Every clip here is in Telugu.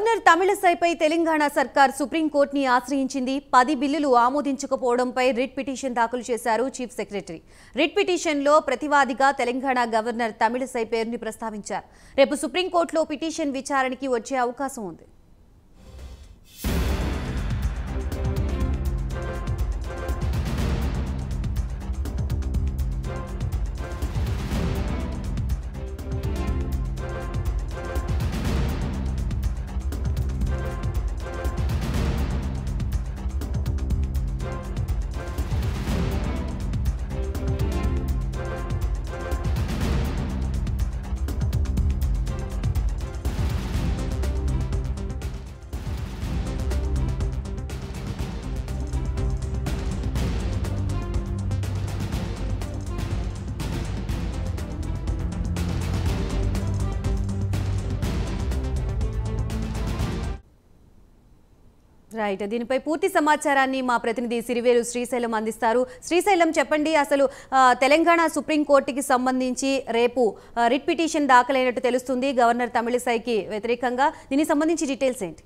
గవర్నర్ తమిళసైపై తెలంగాణ సర్కార్ సుప్రీంకోర్టుని ఆశ్రయించింది. 10 బిల్లులు ఆమోదించకపోవడంపై రిట్ పిటిషన్ దాఖలు చేశారు చీఫ్ సెక్రటరీ. రిట్ పిటిషన్లో ప్రతివాదిగా తెలంగాణ గవర్నర్ తమిళసై పేరుని ప్రస్తావించారు. రేపు సుప్రీంకోర్టులో పిటిషన్ విచారణకి వచ్చే అవకాశం ఉంది. రైట్, దీనిపై పూర్తి సమాచారాన్ని మా ప్రతినిధి సిరివేలు శ్రీశైలం అందిస్తారు. శ్రీశైలం, చెప్పండి, అసలు తెలంగాణ సుప్రీంకోర్టుకి సంబంధించి రేపు రిట్ పిటిషన్ దాఖలైనట్టు తెలుస్తుంది గవర్నర్ తమిళసైకి వ్యతిరేకంగా. దీనికి సంబంధించి డీటెయిల్స్ ఏంటి?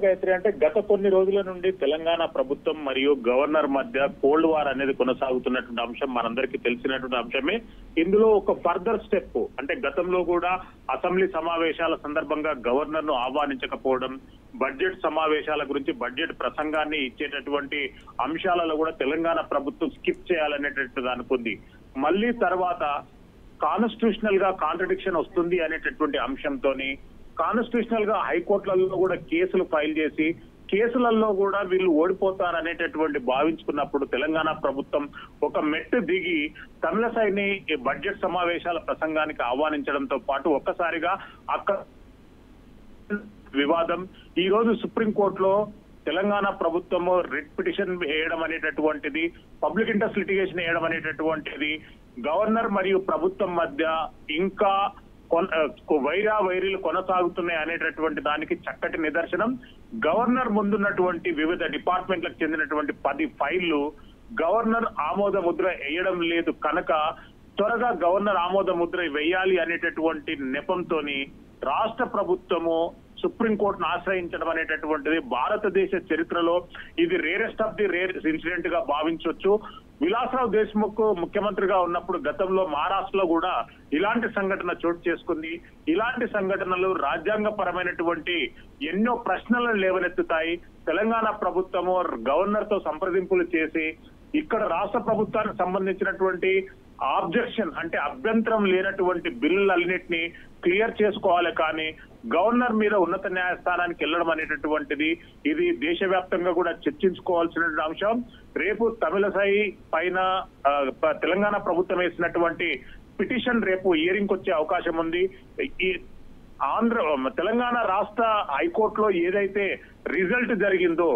గాయత్రి, అంటే గత కొన్ని రోజుల నుండి తెలంగాణ ప్రభుత్వం మరియు గవర్నర్ మధ్య కోల్డ్ వార్ అనేది కొనసాగుతున్నటువంటి అంశం మనందరికీ తెలిసినటువంటి అంశమే. ఇందులో ఒక ఫర్దర్ స్టెప్ అంటే గతంలో కూడా అసెంబ్లీ సమావేశాల సందర్భంగా గవర్నర్ ను ఆహ్వానించకపోవడం, బడ్జెట్ సమావేశాల గురించి బడ్జెట్ ప్రసంగాన్ని ఇచ్చేటటువంటి అంశాలలో కూడా తెలంగాణ ప్రభుత్వం స్కిప్ చేయాలనేటటువంటిది అనుకుంది. మళ్ళీ తర్వాత కాన్స్టిట్యూషనల్ గా కాంట్రడిక్షన్ వస్తుంది అనేటటువంటి అంశంతోని కాన్స్టిట్యూషనల్ గా హైకోర్టులలో కూడా కేసులు ఫైల్ చేసి కేసులలో కూడా వీళ్ళు ఓడిపోతారనేటటువంటి భావించుకున్నప్పుడు తెలంగాణ ప్రభుత్వం ఒక మెట్టు దిగి తమిళసైని బడ్జెట్ సమావేశాల ప్రసంగానికి ఆహ్వానించడంతో పాటు ఒక్కసారిగా అక్కడ వివాదం ఈ రోజు సుప్రీంకోర్టులో తెలంగాణ ప్రభుత్వము రిట్ పిటిషన్ వేయడం అనేటటువంటిది, పబ్లిక్ ఇంట్రెస్ట్ లిటిగేషన్ వేయడం అనేటటువంటిది గవర్నర్ మరియు ప్రభుత్వం మధ్య ఇంకా వైరీలు కొనసాగుతున్నాయి అనేటటువంటి దానికి చక్కటి నిదర్శనం. గవర్నర్ ముందున్నటువంటి వివిధ డిపార్ట్మెంట్లకు చెందినటువంటి 10 ఫైళ్లు గవర్నర్ ఆమోద ముద్ర వేయడం లేదు కనుక త్వరగా గవర్నర్ ఆమోద ముద్ర వేయాలి అనేటటువంటి నెపంతోని రాష్ట్ర ప్రభుత్వము సుప్రీంకోర్టును ఆశ్రయించడం అనేటటువంటిది భారతదేశ చరిత్రలో ఇది rarest of the rare incident గా భావించవచ్చు. విలాసరావు దేశ్ముఖ్ ముఖ్యమంత్రిగా ఉన్నప్పుడు గతంలో మహారాష్ట్రలో కూడా ఇలాంటి సంఘటన చోటు చేసుకుంది. ఇలాంటి సంఘటనలు రాజ్యాంగపరమైనటువంటి ఎన్నో ప్రశ్నలను లేవనెత్తుతాయి. తెలంగాణ ప్రభుత్వము గవర్నర్ తో సంప్రదింపులు చేసి ఇక్కడ రాష్ట్ర ప్రభుత్వానికి సంబంధించినటువంటి ఆబ్జెక్షన్ అంటే అభ్యంతరం లేనటువంటి బిల్లులన్నింటినీ క్లియర్ చేసుకోవాలి. కానీ గవర్నర్ మీద ఉన్నత న్యాయస్థానానికి వెళ్లడం అనేటటువంటిది ఇది దేశవ్యాప్తంగా కూడా చర్చించుకోవాల్సిన అంశం. రేపు తమిళసై పైన తెలంగాణ ప్రభుత్వం వేసినటువంటి పిటిషన్ రేపు హియరింగ్ వచ్చే అవకాశం ఉంది. ఈ తెలంగాణ రాష్ట్ర హైకోర్టులో ఏదైతే రిజల్ట్ జరిగిందో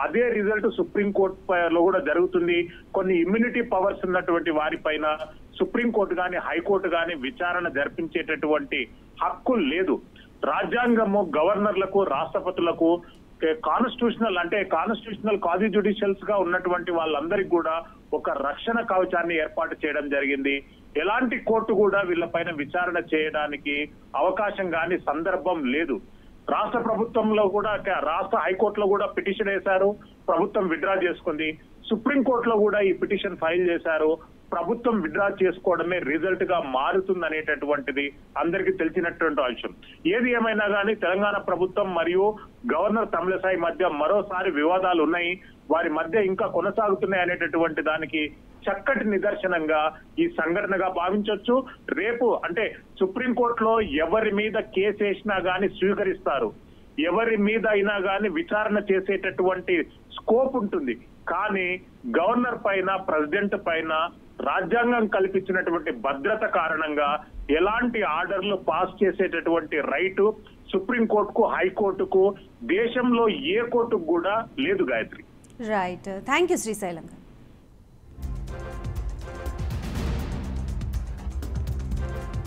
అదే రిజల్ట్ సుప్రీంకోర్టులో కూడా జరుగుతుంది. కొన్ని ఇమ్యూనిటీ పవర్స్ ఉన్నటువంటి వారిపైన సుప్రీంకోర్టు గాని హైకోర్టు గాని విచారణ జరిపించేటటువంటి హక్కు లేదు. రాజ్యాంగము గవర్నర్లకు రాష్ట్రపతులకు కాన్స్టిట్యూషనల్ కాజీ జ్యుడిషియల్స్ గా ఉన్నటువంటి వాళ్ళందరికీ కూడా ఒక రక్షణ కవచాన్ని ఏర్పాటు చేయడం జరిగింది. ఎలాంటి కోర్టు కూడా వీళ్ళపైన విచారణ చేయడానికి అవకాశం గాని సందర్భం లేదు. రాష్ట్ర ప్రభుత్వంలో కూడా రాష్ట్ర హైకోర్టులో కూడా పిటిషన్ వేశారు, ప్రభుత్వం విత్డ్రా చేసుకుంది. సుప్రీంకోర్టులో కూడా ఈ పిటిషన్ ఫైల్ చేశారు, ప్రభుత్వం విత్డ్రా చేసుకోవడమే రిజల్ట్ గా మారుతుంది అనేటటువంటిది అందరికీ తెలిసినటువంటి అంశం. ఏది ఏమైనా కానీ తెలంగాణ ప్రభుత్వం మరియు గవర్నర్ తమిళసై మధ్య మరోసారి వివాదాలు ఉన్నాయి, వారి మధ్య ఇంకా కొనసాగుతున్నాయి అనేటటువంటి దానికి చక్కటి నిదర్శనంగా ఈ సంఘటనగా భావించవచ్చు. రేపు అంటే సుప్రీంకోర్టులో ఎవరి మీద కేసు వేసినా గానీ స్వీకరిస్తారు, ఎవరి మీద అయినా గానీ విచారణ చేసేటటువంటి స్కోప్ ఉంటుంది. కానీ గవర్నర్ పైన ప్రెసిడెంట్ పైన రాజ్యాంగం కల్పించినటువంటి భద్రత కారణంగా ఎలాంటి ఆర్డర్లు పాస్ చేసేటటువంటి రైటు సుప్రీంకోర్టుకు హైకోర్టుకు దేశంలో ఏ కోర్టుకు కూడా లేదు. Gayatri, right, thank you Srisailam.